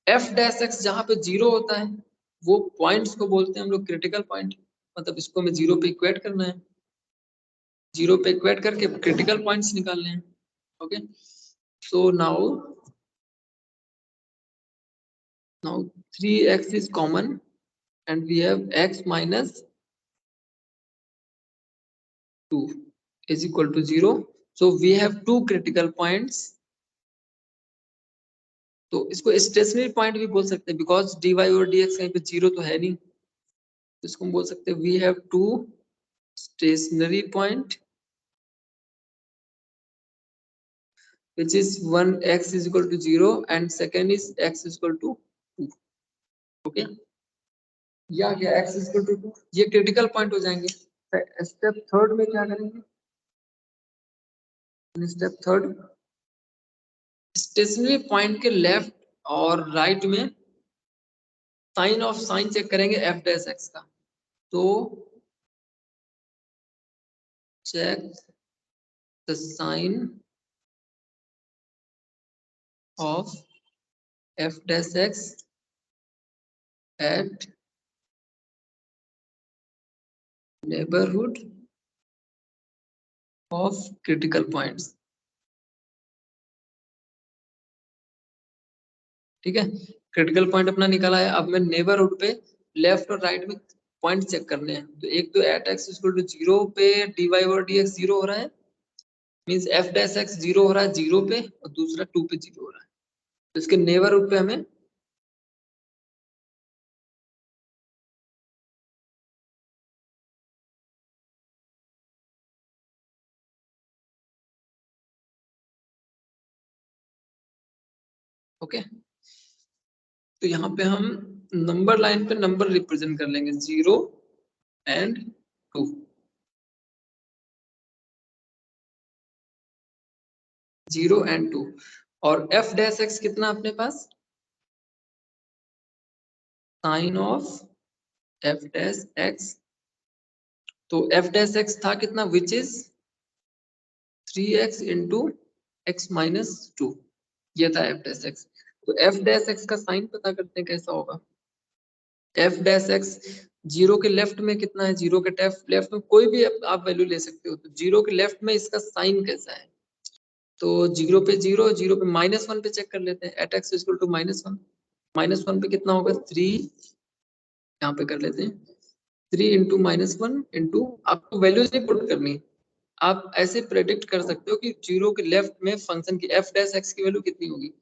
f dash x जहां पे 0 होता है वो पॉइंट्स को बोलते हैं हम लोग क्रिटिकल पॉइंट, मतलब इसको हमें 0 पे इक्वेट करना है, 0 पे इक्वेट करके क्रिटिकल पॉइंट्स निकालने हैं। Okay, so now 3x is common and we have x minus 2 is equal to 0. So we have two critical points. तो इसको स्टेशनरी पॉइंट भी बोल सकते हैं, बिकॉज dy और dx कहीं पे 0 तो है नहीं, तो इसको हम बोल सकते हैं we have two stationary point which is one x is equal to 0 and second is x is equal to 2. Okay, या क्या x is equal to 2, ये क्रिटिकल पॉइंट हो जाएंगे। स्टेप थर्ड में क्या करेंगे, स्टेप थर्ड स्टेशनरी पॉइंट के left और राइट में साइन ऑफ साइन चेक करेंगे एफ डैश एक्स का। तो check the sign of f dash x at neighbourhood of critical points. ठीक है, क्रिटिकल पॉइंट अपना निकाला है। अब मैं नेबरहुड पे लेफ्ट और राइट में पॉइंट चेक करने हैं। तो एक तो एट एक्स इक्वल टू 0 पे dy और dx 0 हो रहा है, मींस एफ डैश एक्स 0 हो रहा है 0 पे, और दूसरा 2 पे 0 हो रहा है। तो इसके नेबरहुड पे हमें ओके, तो यहाँ पे हम नंबर लाइन पे नंबर रिप्रेजेंट कर लेंगे 0 एंड 2। 0 एंड 2। और एफ डैश एक्स कितना अपने पास, sign of f dash x. तो एफ डैश एक्स था कितना, which is 3x into x minus 2, ये था एफ डैश एक्स। तो एफ डैश एक्स का साइन पता करते हैं कैसा होगा। एफ डैश एक्स 0 के लेफ्ट में कितना है, 0 के लेफ्ट में कोई भी आप वैल्यू ले सकते हो। तो 0 के लेफ्ट में इसका साइन कैसा है, तो 0 पे 0, 0 पे -1 पे चेक कर लेते हैं। एट एक्स इक्वल टू -1, -1 पे कितना होगा 3, यहाँ पे कर लेते हैं 3 इंटू -1 इंटू, आपको वैल्यूज नहीं पुट करनी, आप ऐसे प्रेडिक्ट कर सकते हो कि 0 के लेफ्ट में फंक्शन की एफ डैश एक्स की वैल्यू कितनी होगी,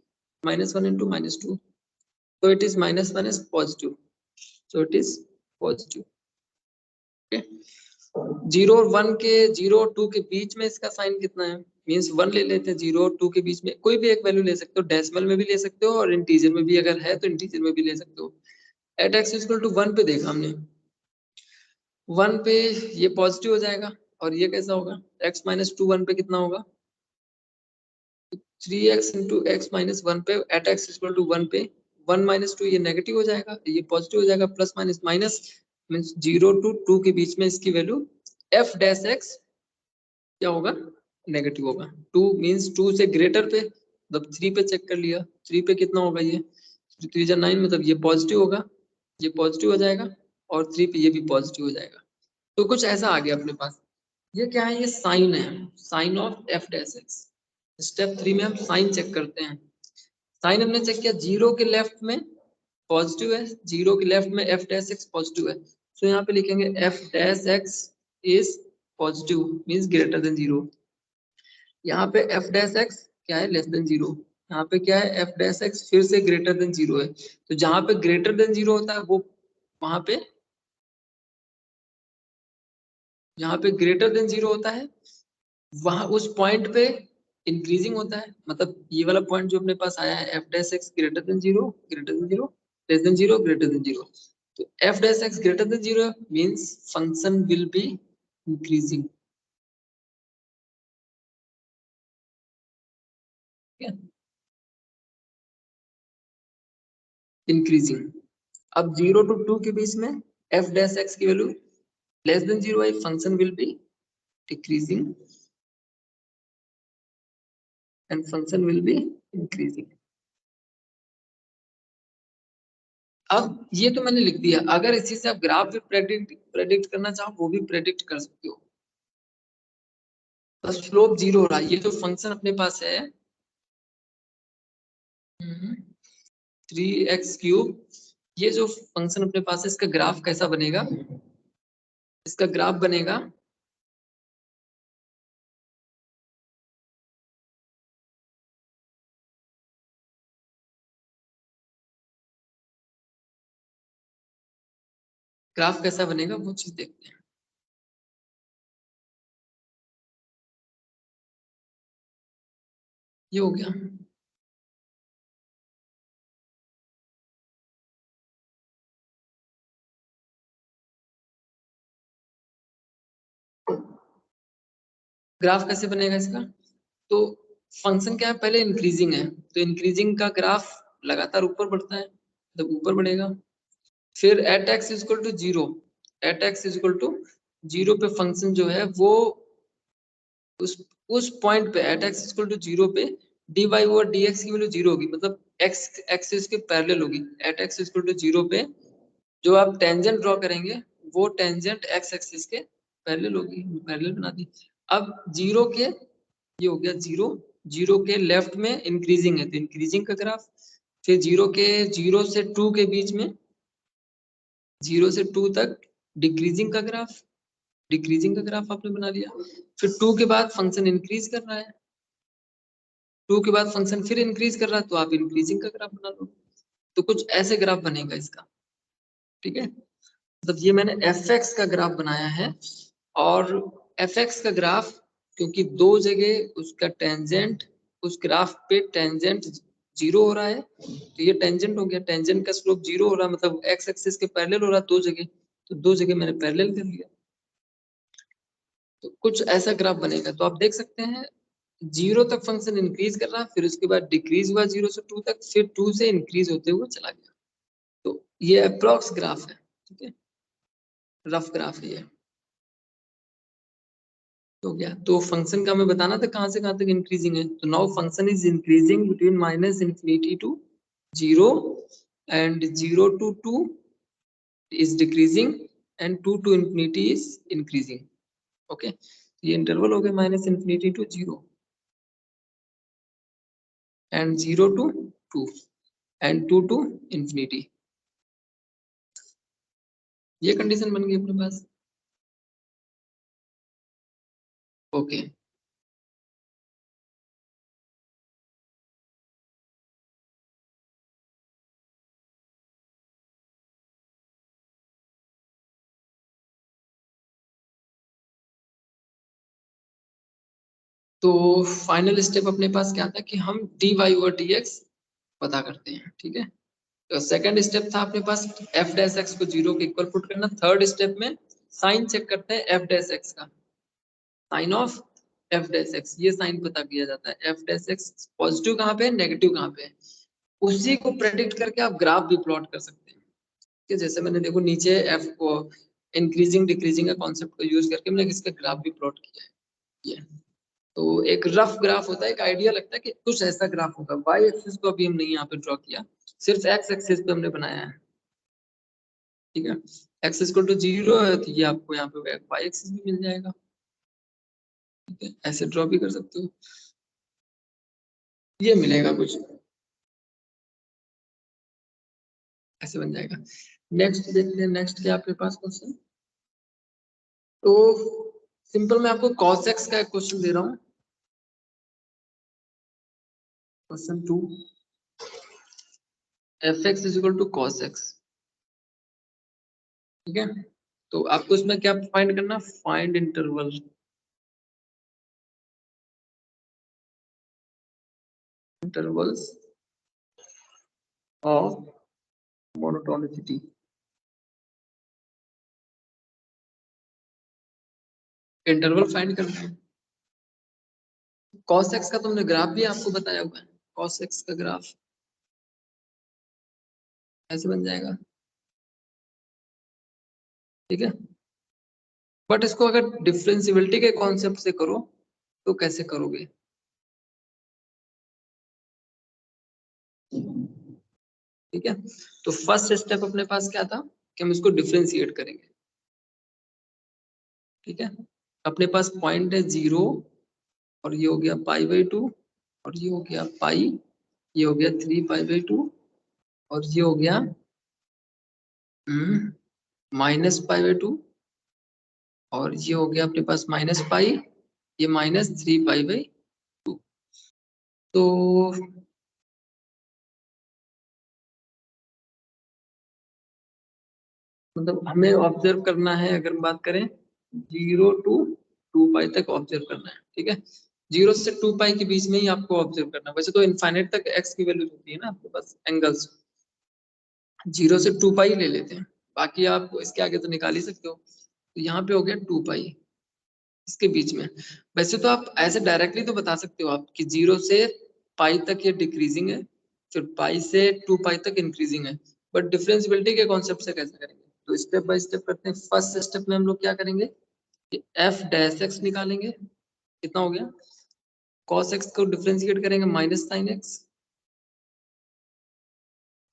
-1 इंटू -2, तो it is -1 is positive, so it is positive। okay? 0 और 1 के 0 और 2 के बीच में इसका साइन कितना है, मींस 1 ले लेते हैं। 0 और 2 के बीच में कोई भी एक वैल्यू ले सकते हो, डेसिमल में भी ले सकते हो और इंटीजर में भी, अगर है तो इंटीजर में भी ले सकते हो। एट एक्स इक्वल टू 1 पे देखा हमने, 1 पे ये पॉजिटिव हो जाएगा, और ये कैसा होगा, x माइनस 2 1 पे कितना होगा 3x इंटू एक्स माइनस 1 पे, एट एक्स इक्वल टू 1 पे 1 माइनस 2 ये नेगेटिव हो जाएगा, ये पॉजिटिव हो जाएगा, plus minus minus means 0 to 2 के बीच में इसकी वैल्यू एफ डैश एक्स क्या होगा, नेगेटिव होगा। 2 मींस 2 से ग्रेटर पे, मतलब 3 पे चेक कर लिया, 3 पे कितना होगा, ये 3 जा 9, मतलब ये पॉजिटिव होगा, ये पॉजिटिव हो जाएगा, और 3 पे ये भी पॉजिटिव हो जाएगा। तो कुछ ऐसा आ गया अपने पास। ये क्या है, ये साइन है, sign of f dash x. Step 3 में हम साइन चेक करते हैं। साइन हमने चेक किया, 0 के लेफ्ट में पॉजिटिव है, 0 के लेफ्ट में एफ डैश एक्स पॉजिटिव है, तो यहाँ पे लिखेंगे F dash x is positive, means greater than 0। यहाँ पे एफ डैश एक्स क्या है, लेस देन 0। यहाँ पे क्या है, एफ डैश एक्स फिर से ग्रेटर देन 0 है। तो जहां पे ग्रेटर देन 0 होता है वो वहां पे, यहाँ पे ग्रेटर देन 0 होता है, वहां उस पॉइंट पे इंक्रीजिंग होता है। मतलब ये वाला पॉइंट जो अपने पास आया है, f dash x greater than 0, greater than 0, less than 0, greater than 0। तो f dash x greater than 0 means function will be increasing. Increasing. अब 0 टू 2 के बीच में एफ डैश एक्स की वैल्यू लेस देन 0 है, function will be decreasing and function will be increasing. अब ये तो मैंने लिख दिया, अगर इसी से आप ग्राफ भी प्रेडिक्ट करना चाहो वो भी प्रेडिक्ट कर सकते हो। बस स्लोप 0 हो रहा है, ये जो फंक्शन अपने पास है 3x3, ये जो फंक्शन अपने पास है इसका ग्राफ कैसा बनेगा, इसका ग्राफ बनेगा ग्राफ कैसा बनेगा वो चीज देखते हैं। ये हो गया। ग्राफ कैसे बनेगा इसका, तो फंक्शन क्या है, पहले इंक्रीजिंग है, तो इंक्रीजिंग का ग्राफ लगातार ऊपर बढ़ता है, मतलब ऊपर बढ़ेगा। फिर at x equal to 0, at x equal to 0 पे फंक्शन जो है वो उस पॉइंट पे एट एक्स इक्वल टू 0 पे d y over d x की वैल्यू 0 होगी, मतलब एक्स एक्सिस के पैरेलल होगी। एट एक्स इक्वल टू 0 पे जो आप टेंजेंट ड्रॉ करेंगे वो टेंजेंट एक्स एक्सिस के पैरेलल होगी, पैरेलल बना दी। अब 0 के ये हो गया 0, 0 के लेफ्ट में इंक्रीजिंग है तो इंक्रीजिंग का ग्राफ, फिर 0 से 2 के बीच में 0 से 2 तक डिक्रीजिंग का ग्राफ, डिक्रीजिंग का ग्राफ आपने बना लिया। फिर 2 के बाद फंक्शन इंक्रीज कर रहा है, 2 के बाद फंक्शन फिर इंक्रीज कर रहा है तो आप इंक्रीजिंग का ग्राफ बना लो। तो कुछ ऐसे ग्राफ बनेगा इसका, ठीक है। मतलब ये मैंने एफ एक्स का ग्राफ बनाया है, और एफ एक्स का ग्राफ क्योंकि दो जगह उसका टेंजेंट, उस ग्राफ पे टेंजेंट 0 हो रहा है तो ये टेंजेंट हो गया, टेंजेंट का स्लोप 0 हो रहा है मतलब एक्स एक्सिस के पैरेलल हो रहा है दो जगह, तो दो जगह मैंने पैरेलल कर लिया। तो कुछ ऐसा ग्राफ बनेगा। तो आप देख सकते हैं 0 तक फंक्शन इंक्रीज कर रहा है, फिर उसके बाद डिक्रीज हुआ 0 से 2 तक, फिर 2 से इंक्रीज होते हुए चला गया। तो ये अप्रॉक्स ग्राफ है, ठीक है, रफ ग्राफ है ये। तो क्या, तो फंक्शन का हमें बताना था कहां से कहां तक इंक्रीजिंग है। तो now function is increasing between minus infinity to 0 and 0 to 2 is decreasing and 2 to infinity is increasing। Okay, ये इंटरवल हो गया minus infinity to 0 and 0 to 2 and 2 to infinity। ये कंडीशन बन गई अपने पास। ओके, तो फाइनल स्टेप अपने पास क्या था कि हम dy ओवर dx पता करते हैं, ठीक है। तो सेकंड स्टेप था अपने पास एफ डैश एक्स को 0 के इक्वल पुट करना। थर्ड स्टेप में साइन चेक करते हैं एफ डैश एक्स का, sign of f dash x, ये साइन पता किया जाता है। एफ डैश एक्स पॉजिटिव कहाँ पे है, नेगेटिव कहाँ पे है, उसी को प्रेडिक्ट करके आप ग्राफ भी प्लॉट कर सकते हैं। कि जैसे मैंने देखो नीचे एफ को इंक्रीजिंग डिक्रीजिंग का कॉन्सेप्ट को यूज करके मैंने इसका ग्राफ भी प्लॉट किया है ये। तो एक रफ ग्राफ होता है, एक आइडिया लगता है कि कुछ ऐसा ग्राफ होगा। वाई एक्सिस को अभी हम नहीं यहाँ पे ड्रॉ किया, सिर्फ एक्स एक्सिस पे हमने बनाया है, ठीक है। एक्स इक्वल टू 0 है तो ये आपको यहाँ पे वाई एक्सिस भी मिल जाएगा, ठीक है। ऐसे ड्रॉ भी कर सकते हो, ये मिलेगा कुछ ऐसे बन जाएगा। नेक्स्ट देखते हैं, नेक्स्ट क्या आपके पास क्वेश्चन। तो सिंपल मैं आपको cos x का एक क्वेश्चन दे रहा हूँ, question 2, f x is equal to cos x, ठीक है। तो आपको इसमें क्या फाइंड करना, find interval, intervals of monotonicity. Interval find करना है। cos x का तुमने ग्राफ भी आपको बताया हुआ है, cos x का ग्राफ ऐसे बन जाएगा, ठीक है। बट इसको अगर डिफरेंशियबिलिटी के कॉन्सेप्ट से करो तो कैसे करोगे, ठीक है। तो फर्स्ट स्टेप अपने पास क्या था कि हम इसको डिफरेंशिएट करेंगे, ठीक है। अपने पास पॉइंट है 0 और ये हो गया π/2 और ये हो गया पाई, ये हो गया 3π/2 और ये हो गया -π/2 और ये हो गया अपने पास -π, ये -3π/2। तो मतलब हमें ऑब्जर्व करना है, अगर हम बात करें 0 to 2π तक ऑब्जर्व करना है, ठीक है। 0 से 2π के बीच में ही आपको ऑब्जर्व करना है। वैसे तो इनफाइनाइट तक x की वैल्यू होती है ना आपके पास एंगल्स, 0 से 2π ले लेते हैं, बाकी आप इसके आगे तो निकाल ही सकते हो। तो यहाँ पे हो गया 2π इसके बीच में। वैसे तो आप ऐसे डायरेक्टली तो बता सकते हो आप कि 0 से पाई तक ये डिक्रीजिंग है, फिर पाई से 2π तक इंक्रीजिंग है, बट डिफरेंशियबिलिटी के कॉन्सेप्ट से कैसे करेंगे। तो स्टेप बाय स्टेप करते हैं। फर्स्ट स्टेप में हम लोग क्या करेंगे कि एफ डैश एक्स निकालेंगे, कितना हो गया cos x को डिफरेंशिएट करेंगे minus sine x।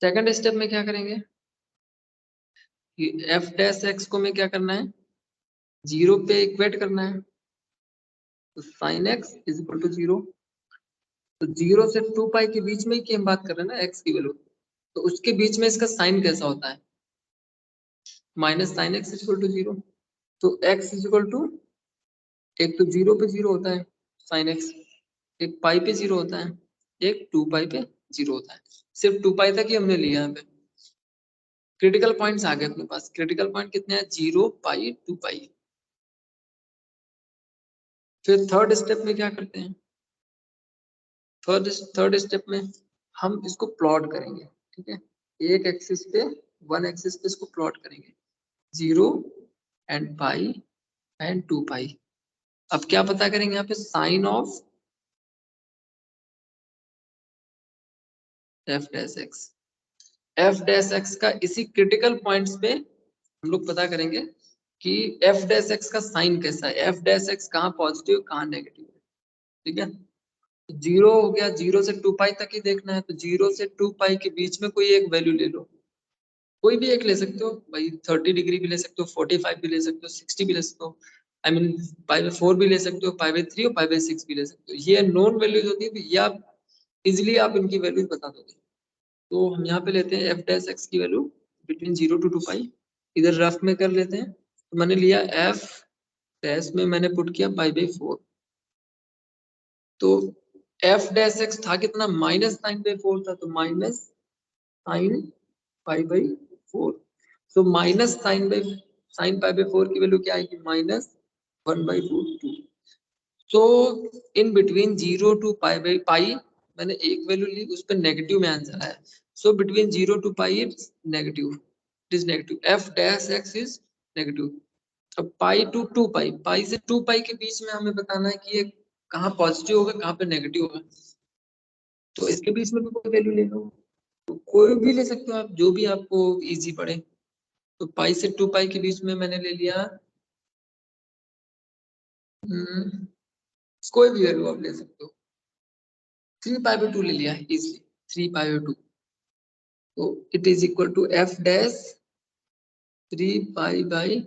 Second step में क्या करेंगे कि f डैश x को मैं क्या करना है, 0 पे इक्वेट करना है, तो sine x is equal to 0। तो 0 से 2 पाई के बीच में ही की हम बात कर रहे हैं ना x की वैल्यू, तो उसके बीच में इसका साइन कैसा होता है, minus sine x is equal to 0। तो x इज इक्वल टू, एक तो 0 पे 0 होता है साइन x, एक पाई पे 0 होता है, एक 2 पाई पे 0 होता है। सिर्फ 2 पाई तक ही हमने लिया यहाँ पे। क्रिटिकल पॉइंट्स आ गए अपने पास। क्रिटिकल पॉइंट कितने हैं, 0 पाई 2 पाई। फिर थर्ड स्टेप में क्या करते हैं, थर्ड स्टेप में हम इसको प्लॉट करेंगे, ठीक है। एक एक्सिस पे, वन एक्सिस पे इसको प्लॉट करेंगे, 0 एंड पाई एंड 2 पाई। अब क्या पता करेंगे यहाँ पे, sign of f dash x. F dash x का इसी क्रिटिकल पॉइंट्स पे हम लोग पता करेंगे कि एफ डैश एक्स का साइन कैसा है, एफ डैश एक्स कहाँ पॉजिटिव कहाँ नेगेटिव है, ठीक है। 0 हो गया, 0 से 2 पाई तक ही देखना है, तो 0 से 2 पाई के बीच में कोई एक वैल्यू ले लो, कोई भी एक ले सकते हो भाई, 30 डिग्री भी ले सकते हो, 45 भी ले सकते हो, 60 भी ले सकते हो, आई मीन पाई बाई 4 भी ले सकते हो, पाई बाई 3 और पाई बाई 6 भी ले सकते हो। ये नॉन वैल्यूज होती है, तो ये आप इजिली आप इनकी वैल्यूज बता दोगे। तो हम यहाँ पे लेते हैं एफ डैश एक्स की वैल्यू बिटवीन 0 to 2 पाई, इधर रफ में कर लेते हैं। तो मैंने लिया एफ डैश में मैंने पुट किया पाई बाई 4, तो एफ डैश एक्स था कितना, माइनस साइन बाई 4 था, तो माइनस साइन पाई बाई 4। तो माइनस साइन पाई बाई 4 की वैल्यू क्या आएगी, माइनस 1/√2। तो इन between 0 to pi by pi मैंने एक वैल्यू ली, उस पर नेगेटिव में आंसर आया। So between 0 to pi it's negative, it is negative, F dash x is negative. अब पाई टू 2 पाई, पाई से 2 पाई के बीच में हमें बताना है कि ये कहाँ पॉजिटिव होगा कहाँ पे नेगेटिव होगा, तो इसके बीच में भी कोई वैल्यू ले लो, तो कोई भी ले सकते हो आप, जो भी आपको इजी पड़े। तो पाई से 2 पाई के बीच में मैंने ले लिया कोई भी वैल्यू आप ले सकते हो, 3 पाई बाई 2 ले लिया इजिली, 3 पाई बाई 2। तो it is equal to f dash 3 pi by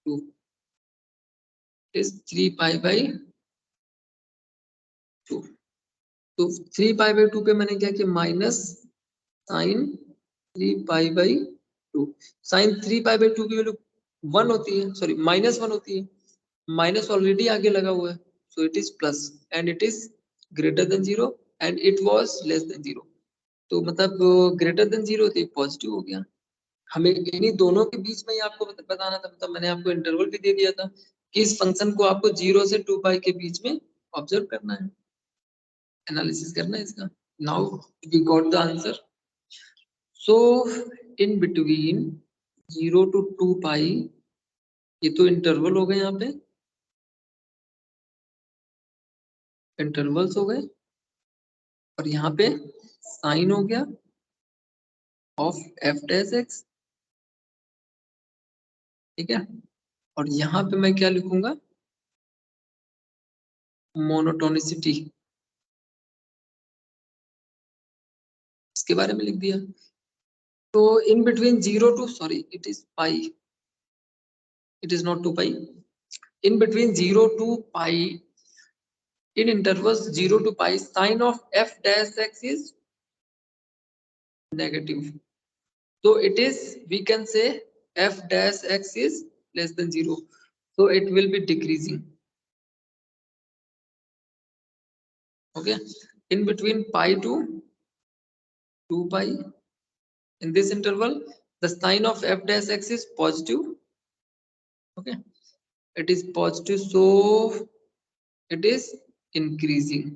2 is 3 pi by 2। तो 3 पाई बाई 2 पे मैंने क्या किया, minus sine 3 pi by 2। Sine 3 pi by 2 की वैल्यू 1 होती है, सॉरी -1 होती है, माइनस ऑलरेडी आगे लगा हुआ है, so it is plus and it is greater than 0 and it was less than 0। तो मतलब ग्रेटर देन 0 तो पॉजिटिव हो गया। हमें इन्हीं दोनों के बीच में ही आपको बताना था, मतलब मैंने आपको इंटरवल भी दे दिया था कि इस फंक्शन को आपको 0 से 2 पाई के बीच में ऑब्जर्व करना है, एनालिसिस करना है इसका। Now we got the answer. So in between 0 to 2 pi, ये तो इंटरवल हो गए, यहाँ पे इंटरवल्स हो गए, और यहाँ पे साइन हो गया ऑफ एफ डैश एक्स, ठीक है। और यहाँ पे मैं क्या लिखूंगा, मोनोटोनिसिटी, इसके बारे में लिख दिया। तो इन between 0 to, sorry it is pi, it is not 2 pi, in between 0 to pi, in intervals 0 to pi, sin of f dash x is negative, so it is, we can say f dash x is less than 0, so it will be decreasing, okay. In between pi to 2 pi, in this interval the sign of f dash x is positive, okay, it is positive, so it is increasing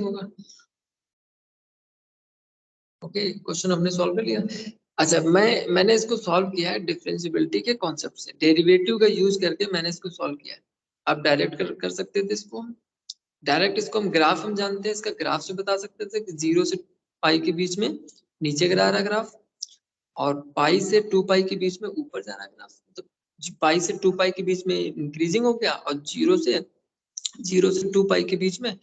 होगा, okay. Question हमने solve कर लिया। अच्छा, मैंने इसको solve किया है differentiability के कॉन्सेप्ट से, डेरिवेटिव का यूज करके मैंने इसको सॉल्व किया है। आप डायरेक्ट कर सकते थे इसको, डायरेक्ट इसको हम ग्राफ, हम जानते हैं इसका ग्राफ से बता सकते थे कि 0 से पाई के बीच में नीचे गिरा रहा ग्राफ, और पाई से 2 पाई के बीच में ऊपर जा रहा ग्राफ, तो पाई से 2 पाई के बीच में इंक्रीजिंग हो गया और 0 से 2 पाई के बीच में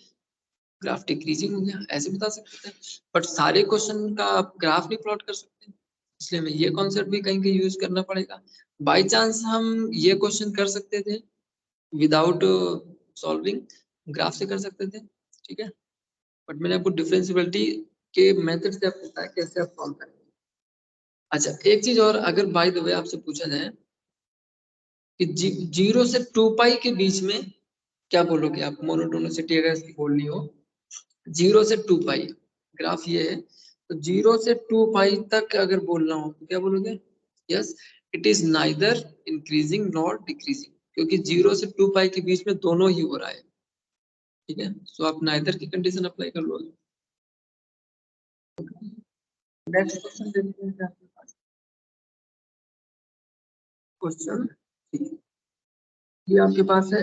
ग्राफ डिक्रीजिंग हो गया, ऐसे बता सकते हैं। बट सारे क्वेश्चन का आप ग्राफ नहीं प्लॉट कर सकते, इसलिए हमें ये कॉन्सेप्ट भी कहीं कहीं यूज करना पड़ेगा। बाई चांस हम ये क्वेश्चन कर सकते थे विदाउट सॉल्विंग, ग्राफ से कर सकते थे, ठीक है, बट मैंने आपको डिफरेंशियबिलिटी के मेथड से आपको बताया कैसे आप सॉल्व करेंगे। अच्छा, एक चीज और, अगर बाय द वे आपसे पूछा जाए कि 0 से 2 पाई के बीच में क्या बोलोगे आप, मोनोटोनिसिटी अगर इसकी बोलनी हो, 0 से 2 पाई ग्राफ ये है, तो 0 से 2 पाई तक अगर बोलना हो तो क्या बोलोगे? Yes, it is neither increasing nor decreasing, क्योंकि 0 से 2 पाई के बीच में दोनों ही हो रहा है, ठीक है, सो आप नाइदर की कंडीशन अप्लाई कर लोगे। नेक्स्ट क्वेश्चन देखते हैं क्या आपके पास। क्वेश्चन ये आपके पास है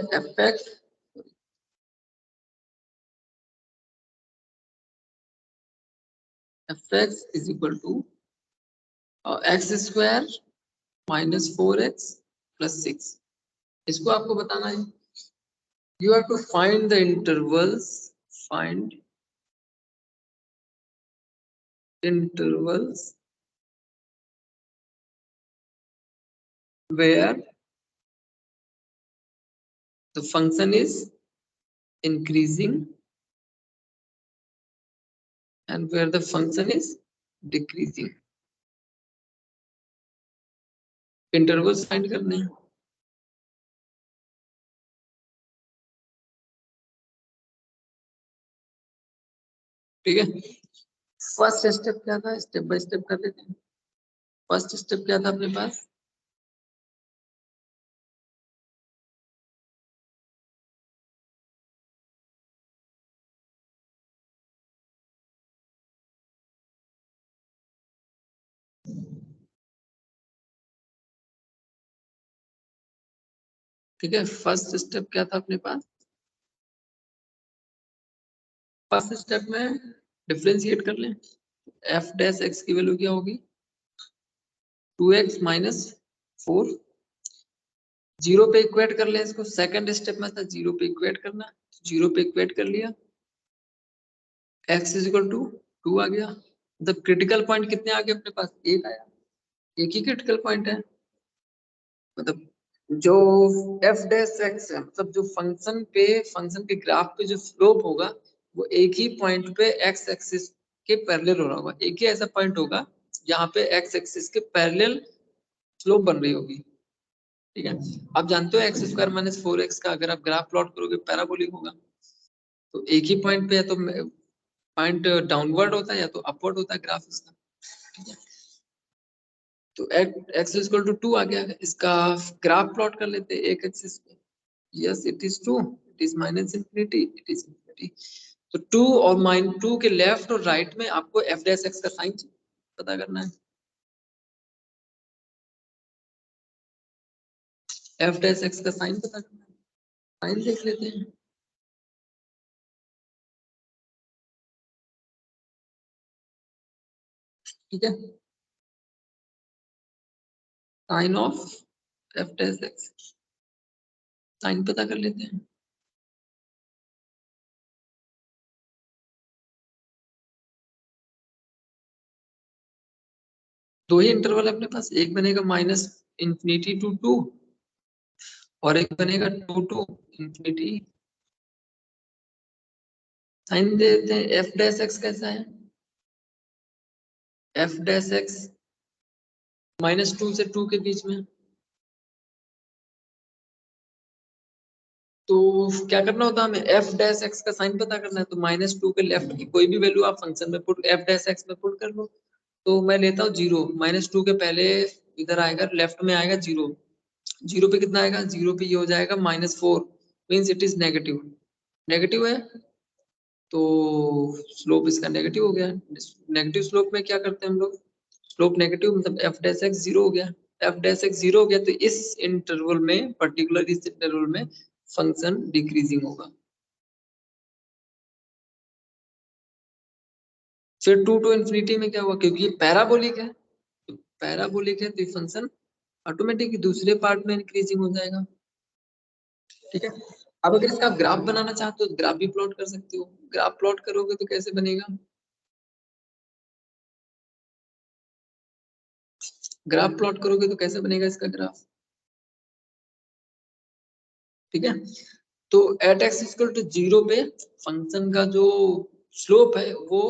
fx इज equal to x square minus 4x plus 6। इसको आपको बताना है, you have to find the intervals, find intervals where the function is increasing and where the function is decreasing। Intervals find करने हैं, ठीक है। फर्स्ट स्टेप क्या था, स्टेप बाय स्टेप कर लेते हैं। फर्स्ट स्टेप क्या था अपने पास, ठीक है। फर्स्ट स्टेप क्या था अपने पास, फर्स्ट स्टेप में डिफरेंशिएट कर लें, एफ डैश एक्स की वैल्यू क्या होगी, 2x माइनस 4, जीरो पे इक्वेट कर लें इसको। सेकंड स्टेप में था जीरो पे इक्वेट करना, जीरो पे इक्वेट कर लिया, x इज इक्वल टू 2 आ गया। मतलब क्रिटिकल पॉइंट कितने आ गए अपने पास, एक आया, एक ही क्रिटिकल पॉइंट है। मतलब जो एफ डैश एक्स है, मतलब जो फंक्शन के ग्राफ पे जो स्लोप होगा वो एक ही पॉइंट पे एक्स एक्सिस के पैरेलल हो रहा होगा, एक ही ऐसा पॉइंट होगा यहाँ पे एक्स एक्सिस के पैरेलल स्लोप बन रही होगी, ठीक है। आप जानते हो एक्स स्क्वायर माइनस 4x का अगर आप ग्राफ प्लॉट करोगे पैराबोलिक होगा, तो एक ही पॉइंट पे या तो पॉइंट डाउनवर्ड होता है या तो अपवर्ड होता है ग्राफ इसका, ठीक है। तो एक्स इक्वल टू 2 आ गया, इसका ग्राफ प्लॉट कर लेते हैं एक एक्सिस पे। Yes it is 2, it is minus infinity, it is infinity. तो 2 और -2 के लेफ्ट और राइट में आपको एफ डैश एक्स का साइन पता करना है। एफ डैश एक्स का साइन पता करना है, साइन देख लेते हैं, ठीक है। Sign of f dash x, sign पता कर लेते हैं। दो ही इंटरवल अपने पास, एक बनेगा माइनस इंफिनिटी टू 2 और एक बनेगा 2 टू इंफिनिटी। साइन दे देते हैं, एफ डैश एक्स कैसा है, एफ डैश एक्स -2 से 2 के बीच में। तो क्या करना होता है हमें, एफ डैश एक्स का साइन पता करना है, तो -2 के लेफ्ट की कोई भी वैल्यू आप फंक्शन में पुट, एफ डैश एक्स में पुट कर लो। तो मैं लेता हूँ 0, -2 के पहले इधर आएगा, लेफ्ट में आएगा 0, 0 पे कितना आएगा, 0 पे ये हो जाएगा -4, means it is negative, negative है तो स्लोप इसका नेगेटिव हो गया। नेगेटिव स्लोप में क्या करते हैं हम लोग, स्लोप नेगेटिव मतलब एफ डैश एक्स 0 हो गया, एफ डैश एक्स 0 हो गया, तो इस इंटरवल में, पर्टिकुलर इस इंटरवल में फंक्शन डिक्रीजिंग होगा। फिर 2 टू इंफिनिटी में क्या हुआ, क्योंकि ये पैराबोलिक है, तो पैराबोलिक है तो ये फंक्शन ऑटोमेटिक दूसरे पार्ट में इंक्रीजिंग हो जाएगा। ठीक है, अब अगर इसका ग्राफ बनाना चाहते हो तो ग्राफ भी प्लॉट कर सकते हो। ग्राफ प्लॉट करोगे तो कैसे बनेगा, ग्राफ प्लॉट करोगे तो कैसे बनेगा इसका ग्राफ। ठीक है, तो एट एक्स इक्वल टू 0 पे फंक्शन का जो स्लोप है वो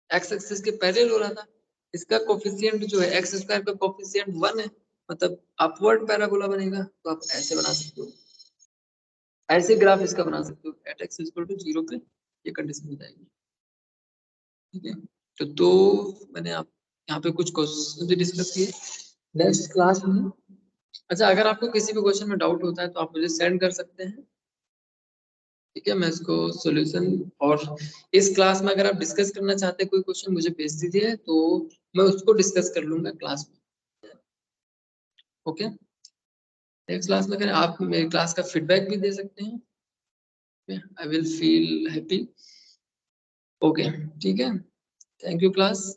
एक्स एक्सिस के पैरेलल हो रहा था। इसका कोफिशिएंट जो है एक्स स्क्वायर का कोफिशिएंट 1 है, मतलब अपवर्ड पैराबोला बनेगा। तो आप ऐसे बना सकते हो, ऐसे ग्राफ इसका बना सकते हो एट एक्स इक्वल टू 0 पे, ये कंडीशन हो जाएगी। ठीक है, तो मैंने आप यहाँ पे कुछ क्वेश्चन भी डिस्कस किए नेक्स्ट क्लास में। अच्छा, अगर आपको किसी भी क्वेश्चन में डाउट होता है तो आप मुझे सेंड कर सकते हैं। ठीक है, मैं इसको सॉल्यूशन, और इस क्लास में अगर आप डिस्कस करना चाहते हैं कोई क्वेश्चन मुझे भेज दीजिए तो मैं उसको डिस्कस कर लूंगा क्लास में। ओके, नेक्स्ट क्लास में अगर आप मेरी क्लास का फीडबैक भी दे सकते हैं, I will feel happy. Okay, ठीक है, थैंक यू क्लास।